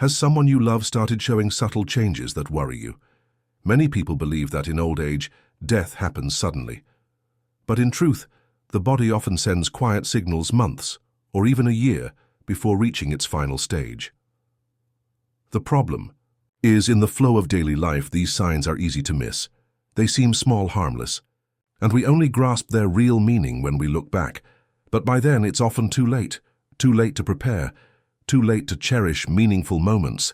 Has someone you love started showing subtle changes that worry you? Many people believe that in old age, death happens suddenly. But in truth, the body often sends quiet signals months, or even a year, before reaching its final stage. The problem is, in the flow of daily life, these signs are easy to miss. They seem small, harmless, and we only grasp their real meaning when we look back. But by then, it's often too late to prepare, too late to cherish meaningful moments,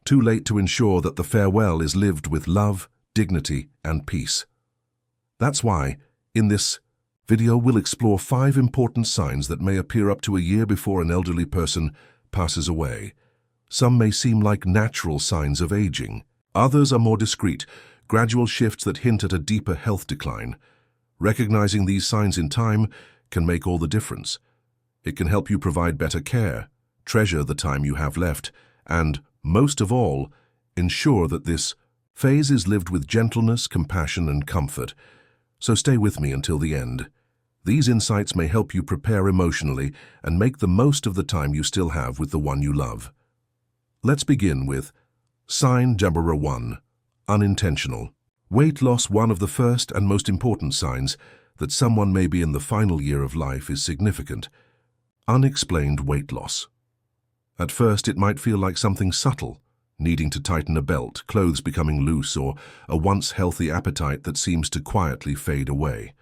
too late to ensure that the farewell is lived with love, dignity, and peace. That's why, in this video, we'll explore 5 important signs that may appear up to a year before an elderly person passes away. Some may seem like natural signs of aging. Others are more discreet, gradual shifts that hint at a deeper health decline. Recognizing these signs in time can make all the difference. It can help you provide better care, treasure the time you have left, and, most of all, ensure that this phase is lived with gentleness, compassion, and comfort. So stay with me until the end. These insights may help you prepare emotionally and make the most of the time you still have with the one you love. Let's begin with sign number 1, unintentional. Weight loss, one of the first and most important signs that someone may be in the final year of life, is significant. Unexplained weight loss. At first, it might feel like something subtle, needing to tighten a belt, clothes becoming loose, or a once healthy appetite that seems to quietly fade away.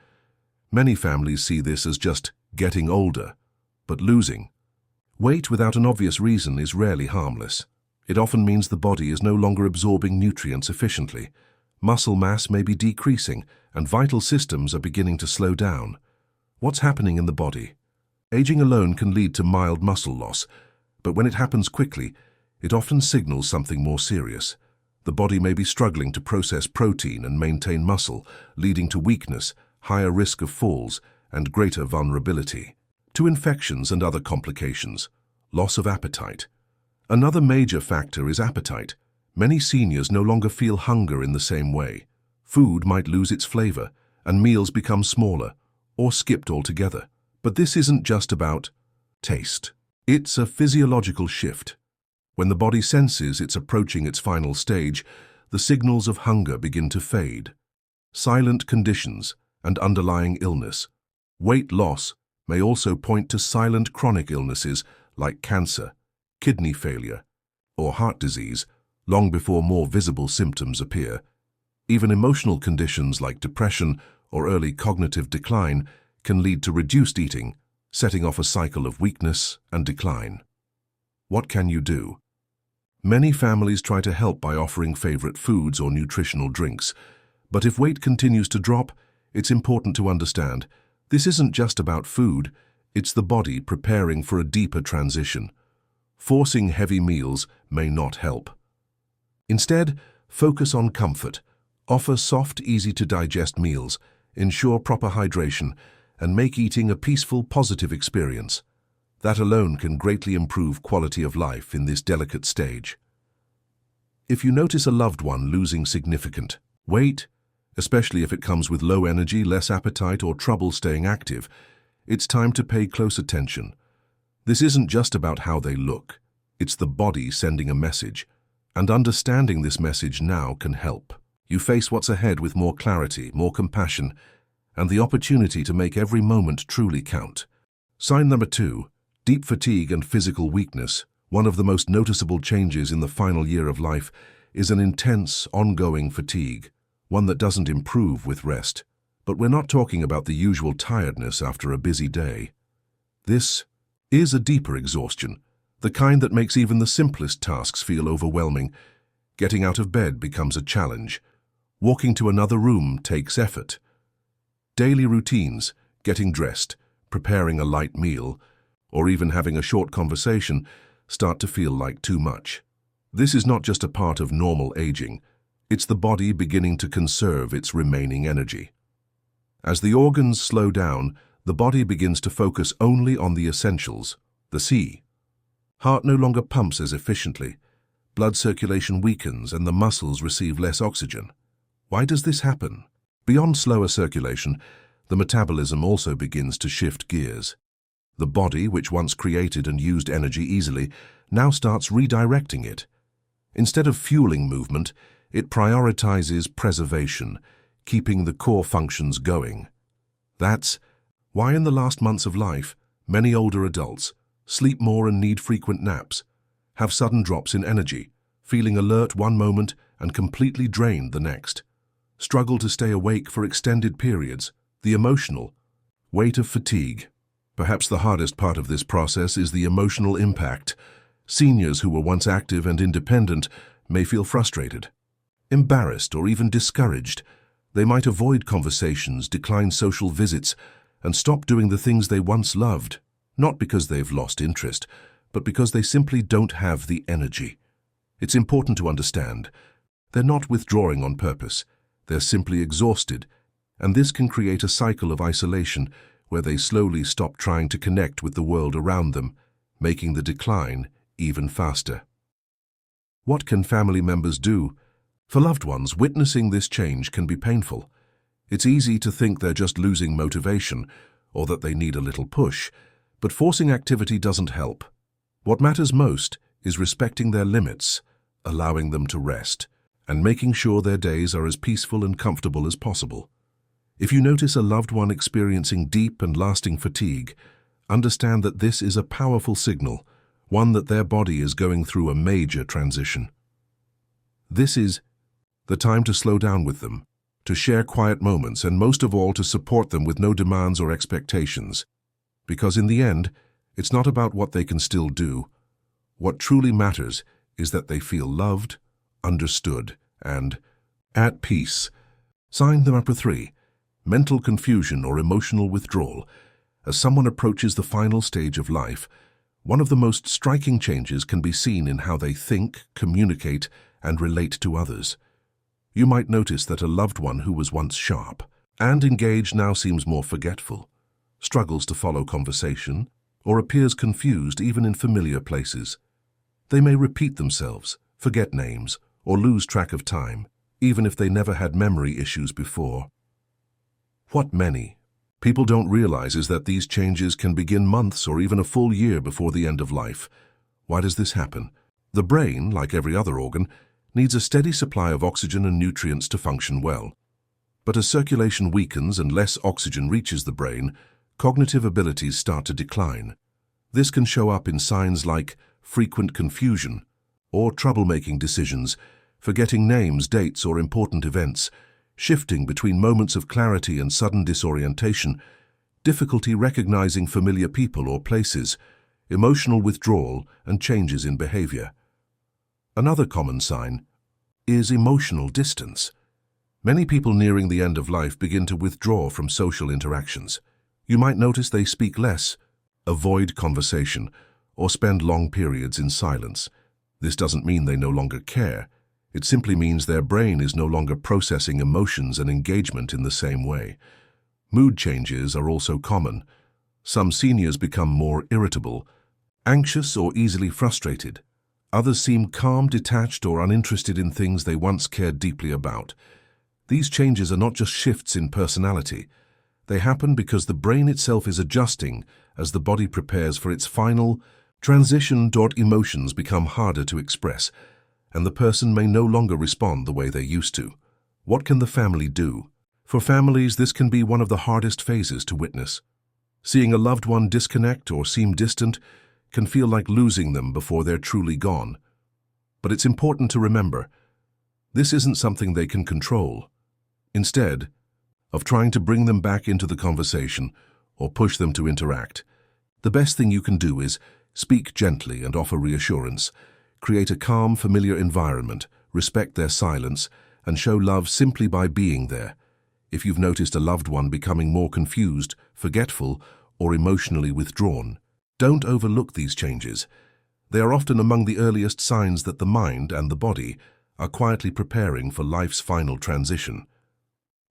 Many families see this as just getting older, but losing weight without an obvious reason is rarely harmless. It often means the body is no longer absorbing nutrients efficiently. Muscle mass may be decreasing, and vital systems are beginning to slow down. What's happening in the body? Aging alone can lead to mild muscle loss, but when it happens quickly, it often signals something more serious. The body may be struggling to process protein and maintain muscle, leading to weakness, higher risk of falls, and greater vulnerability to infections and other complications. Loss of appetite. Another major factor is appetite. Many seniors no longer feel hunger in the same way. Food might lose its flavor, and meals become smaller, or skipped altogether. But this isn't just about taste. It's a physiological shift. When the body senses it's approaching its final stage, the signals of hunger begin to fade. Silent conditions and underlying illness. Weight loss may also point to silent chronic illnesses like cancer, kidney failure, or heart disease, long before more visible symptoms appear. Even emotional conditions like depression or early cognitive decline can lead to reduced eating, setting off a cycle of weakness and decline. What can you do? Many families try to help by offering favorite foods or nutritional drinks, but if weight continues to drop, it's important to understand this isn't just about food, it's the body preparing for a deeper transition. Forcing heavy meals may not help. Instead, focus on comfort. Offer soft, easy-to-digest meals, ensure proper hydration, and make eating a peaceful, positive experience. That alone can greatly improve quality of life in this delicate stage. If you notice a loved one losing significant weight, especially if it comes with low energy, less appetite, or trouble staying active, it's time to pay close attention. This isn't just about how they look. It's the body sending a message, and understanding this message now can help you face what's ahead with more clarity, more compassion, and the opportunity to make every moment truly count. Sign number 2, deep fatigue and physical weakness. One of the most noticeable changes in the final year of life is an intense, ongoing fatigue, one that doesn't improve with rest. But we're not talking about the usual tiredness after a busy day. This is a deeper exhaustion, the kind that makes even the simplest tasks feel overwhelming. Getting out of bed becomes a challenge. Walking to another room takes effort. Daily routines, getting dressed, preparing a light meal, or even having a short conversation, start to feel like too much. This is not just a part of normal aging. It's the body beginning to conserve its remaining energy. As the organs slow down, the body begins to focus only on the essentials, the C. Heart no longer pumps as efficiently. Blood circulation weakens and the muscles receive less oxygen. Why does this happen? Beyond slower circulation, the metabolism also begins to shift gears. The body, which once created and used energy easily, now starts redirecting it. Instead of fueling movement, it prioritizes preservation, keeping the core functions going. That's why in the last months of life, many older adults sleep more and need frequent naps, have sudden drops in energy, feeling alert one moment and completely drained the next, struggle to stay awake for extended periods, the emotional weight of fatigue. Perhaps the hardest part of this process is the emotional impact. Seniors who were once active and independent may feel frustrated, embarrassed, or even discouraged. They might avoid conversations, decline social visits, and stop doing the things they once loved, not because they've lost interest, but because they simply don't have the energy. It's important to understand, they're not withdrawing on purpose, they're simply exhausted, and this can create a cycle of isolation where they slowly stop trying to connect with the world around them, making the decline even faster. What can family members do? For loved ones, witnessing this change can be painful. It's easy to think they're just losing motivation or that they need a little push, but forcing activity doesn't help. What matters most is respecting their limits, allowing them to rest, and making sure their days are as peaceful and comfortable as possible. If you notice a loved one experiencing deep and lasting fatigue, understand that this is a powerful signal, one that their body is going through a major transition. This is the time to slow down with them, to share quiet moments, and most of all to support them with no demands or expectations. Because in the end, it's not about what they can still do. What truly matters is that they feel loved, understood, and at peace. Sign number 3, mental confusion or emotional withdrawal. As someone approaches the final stage of life, one of the most striking changes can be seen in how they think, communicate, and relate to others. You might notice that a loved one who was once sharp and engaged now seems more forgetful, struggles to follow conversation, or appears confused even in familiar places. They may repeat themselves, forget names, or lose track of time, even if they never had memory issues before. What many people don't realize is that these changes can begin months or even a full year before the end of life. Why does this happen? The brain, like every other organ, needs a steady supply of oxygen and nutrients to function well. But as circulation weakens and less oxygen reaches the brain, cognitive abilities start to decline. This can show up in signs like frequent confusion or trouble-making decisions, forgetting names, dates, or important events, shifting between moments of clarity and sudden disorientation, difficulty recognizing familiar people or places, emotional withdrawal, and changes in behavior. Another common sign is emotional distance. Many people nearing the end of life begin to withdraw from social interactions. You might notice they speak less, avoid conversation, or spend long periods in silence. This doesn't mean they no longer care. It simply means their brain is no longer processing emotions and engagement in the same way. Mood changes are also common. Some seniors become more irritable, anxious, or easily frustrated. Others seem calm, detached, or uninterested in things they once cared deeply about. These changes are not just shifts in personality. They happen because the brain itself is adjusting as the body prepares for its final transition. Emotions become harder to express, and the person may no longer respond the way they used to. What can the family do? For families, this can be one of the hardest phases to witness. Seeing a loved one disconnect or seem distant can feel like losing them before they're truly gone. But it's important to remember, this isn't something they can control. Instead of trying to bring them back into the conversation or push them to interact, the best thing you can do is speak gently and offer reassurance. Create a calm, familiar environment, respect their silence, and show love simply by being there. If you've noticed a loved one becoming more confused, forgetful, or emotionally withdrawn, don't overlook these changes. They are often among the earliest signs that the mind and the body are quietly preparing for life's final transition.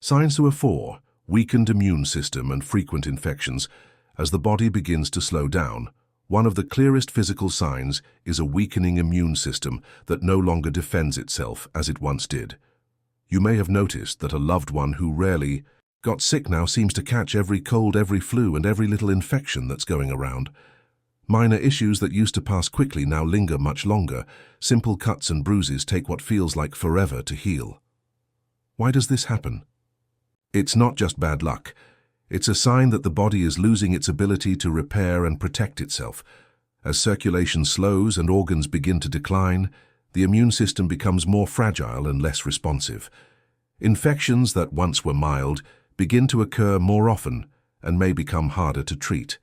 Signs number 4, weakened immune system and frequent infections. As the body begins to slow down, one of the clearest physical signs is a weakening immune system that no longer defends itself as it once did. You may have noticed that a loved one who rarely got sick now seems to catch every cold, every flu, and every little infection that's going around. Minor issues that used to pass quickly now linger much longer. Simple cuts and bruises take what feels like forever to heal. Why does this happen? It's not just bad luck. It's a sign that the body is losing its ability to repair and protect itself. As circulation slows and organs begin to decline, the immune system becomes more fragile and less responsive. Infections that once were mild begin to occur more often and may become harder to treat.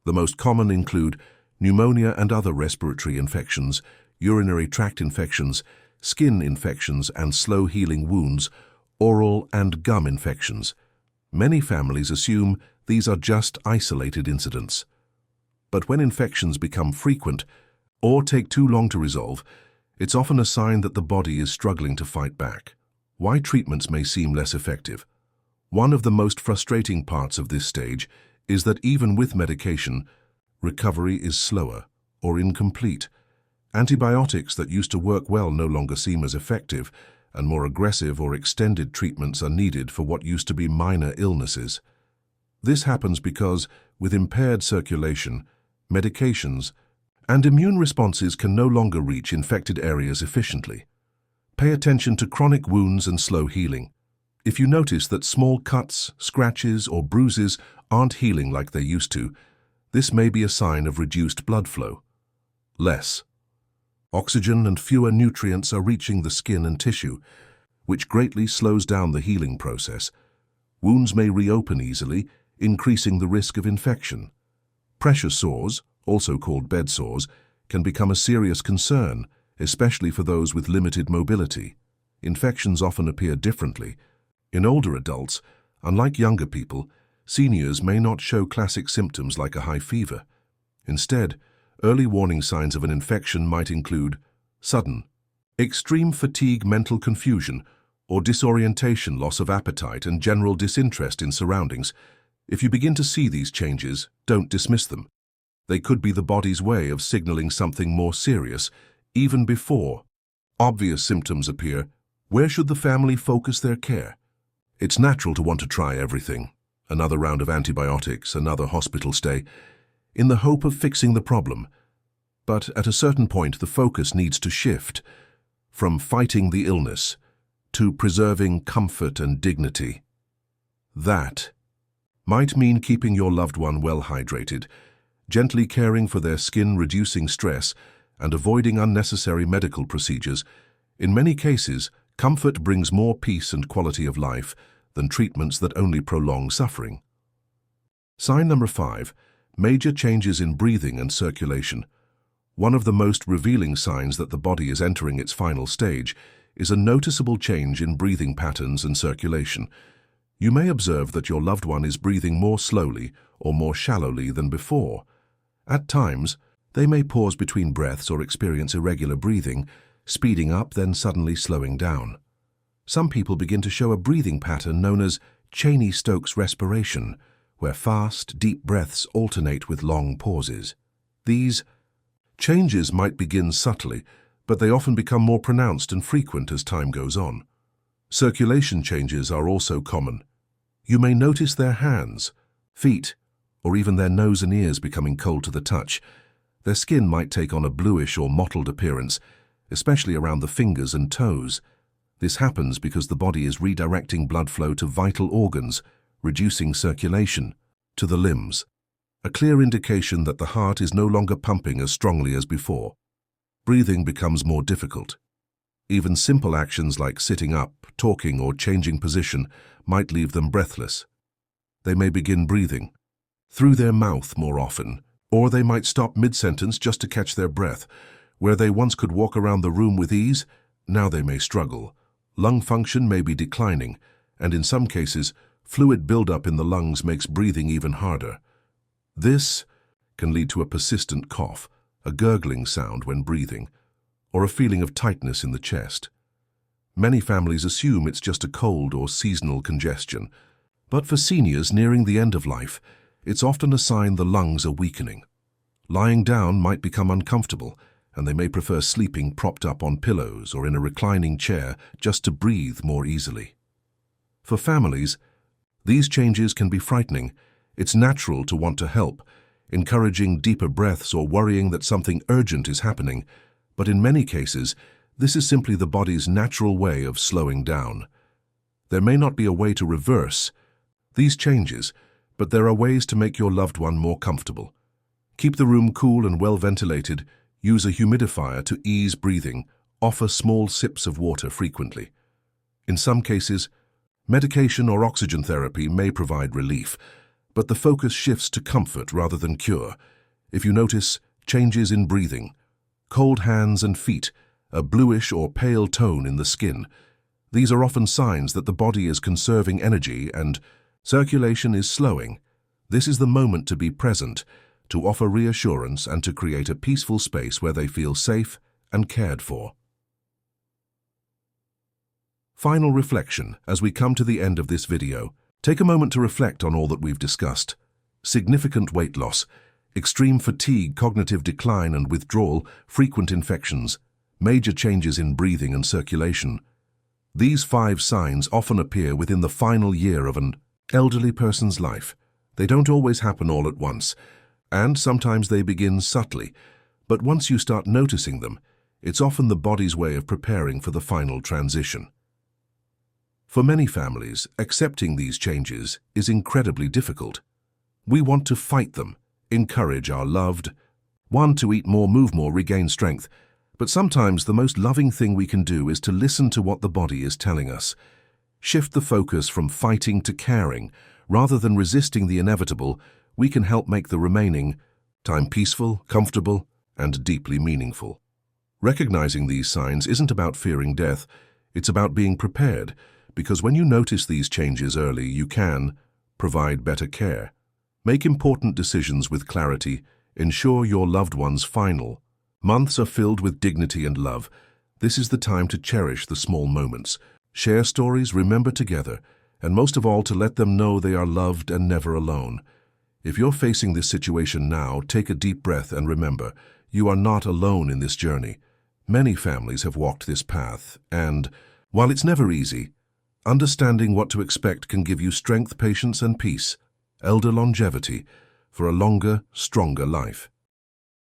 The most common include pneumonia and other respiratory infections, urinary tract infections, skin infections and slow-healing wounds, oral and gum infections. Many families assume these are just isolated incidents. But when infections become frequent or take too long to resolve, it's often a sign that the body is struggling to fight back. Why treatments may seem less effective? One of the most frustrating parts of this stage is that even with medication, recovery is slower or incomplete. Antibiotics that used to work well no longer seem as effective, and more aggressive or extended treatments are needed for what used to be minor illnesses. This happens because, with impaired circulation, medications, and immune responses can no longer reach infected areas efficiently. Pay attention to chronic wounds and slow healing. If you notice that small cuts, scratches, or bruises aren't healing like they used to, this may be a sign of reduced blood flow. Less oxygen and fewer nutrients are reaching the skin and tissue, which greatly slows down the healing process. Wounds may reopen easily, increasing the risk of infection. Pressure sores, also called bed sores, can become a serious concern, especially for those with limited mobility. Infections often appear differently. In older adults, unlike younger people, seniors may not show classic symptoms like a high fever. Instead, early warning signs of an infection might include sudden, extreme fatigue, mental confusion, or disorientation, loss of appetite, and general disinterest in surroundings. If you begin to see these changes, don't dismiss them. They could be the body's way of signaling something more serious, even before obvious symptoms appear. Where should the family focus their care? It's natural to want to try everything. Another round of antibiotics, another hospital stay, in the hope of fixing the problem. But at a certain point, the focus needs to shift from fighting the illness to preserving comfort and dignity. That might mean keeping your loved one well hydrated, gently caring for their skin, reducing stress, and avoiding unnecessary medical procedures. In many cases, comfort brings more peace and quality of life than treatments that only prolong suffering. Sign number 5. Major changes in breathing and circulation. One of the most revealing signs that the body is entering its final stage is a noticeable change in breathing patterns and circulation. You may observe that your loved one is breathing more slowly or more shallowly than before. At times, they may pause between breaths or experience irregular breathing, speeding up then suddenly slowing down. Some people begin to show a breathing pattern known as Cheney-Stokes respiration, where fast, deep breaths alternate with long pauses. These changes might begin subtly, but they often become more pronounced and frequent as time goes on. Circulation changes are also common. You may notice their hands, feet, or even their nose and ears becoming cold to the touch. Their skin might take on a bluish or mottled appearance, especially around the fingers and toes. This happens because the body is redirecting blood flow to vital organs, reducing circulation to the limbs, a clear indication that the heart is no longer pumping as strongly as before. Breathing becomes more difficult. Even simple actions like sitting up, talking, or changing position might leave them breathless. They may begin breathing through their mouth more often, or they might stop mid-sentence just to catch their breath. Where they once could walk around the room with ease, now they may struggle. Lung function may be declining, and in some cases, fluid buildup in the lungs makes breathing even harder. This can lead to a persistent cough, a gurgling sound when breathing, or a feeling of tightness in the chest. Many families assume it's just a cold or seasonal congestion, but for seniors nearing the end of life, it's often a sign the lungs are weakening. Lying down might become uncomfortable, and they may prefer sleeping propped up on pillows or in a reclining chair just to breathe more easily. For families, these changes can be frightening. It's natural to want to help. encouraging deeper breaths or worrying that something urgent is happening, but in many cases, this is simply the body's natural way of slowing down. There may not be a way to reverse these changes, but there are ways to make your loved one more comfortable. Keep the room cool and well ventilated, use a humidifier to ease breathing, offer small sips of water frequently. In some cases, medication or oxygen therapy may provide relief, but the focus shifts to comfort rather than cure. If you notice changes in breathing, cold hands and feet, a bluish or pale tone in the skin, these are often signs that the body is conserving energy and circulation is slowing. This is the moment to be present, to offer reassurance and to create a peaceful space where they feel safe and cared for. Final reflection as we come to the end of this video. Take a moment to reflect on all that we've discussed. Significant weight loss, extreme fatigue, cognitive decline and withdrawal, frequent infections, major changes in breathing and circulation. These 5 signs often appear within the final year of an elderly person's life. They don't always happen all at once, and sometimes they begin subtly, but once you start noticing them, it's often the body's way of preparing for the final transition. For many families, accepting these changes is incredibly difficult. We want to fight them, encourage our loved one to eat more, move more, regain strength, but sometimes the most loving thing we can do is to listen to what the body is telling us. Shift the focus from fighting to caring. Rather than resisting the inevitable, we can help make the remaining time peaceful, comfortable, and deeply meaningful. Recognizing these signs isn't about fearing death, it's about being prepared, because when you notice these changes early, you can provide better care. Make important decisions with clarity, ensure your loved one's final months are filled with dignity and love. This is the time to cherish the small moments, share stories, remember together, and most of all to let them know they are loved and never alone. If you're facing this situation now, take a deep breath and remember, you are not alone in this journey. Many families have walked this path, and while it's never easy, understanding what to expect can give you strength, patience, and peace, elder longevity, for a longer, stronger life.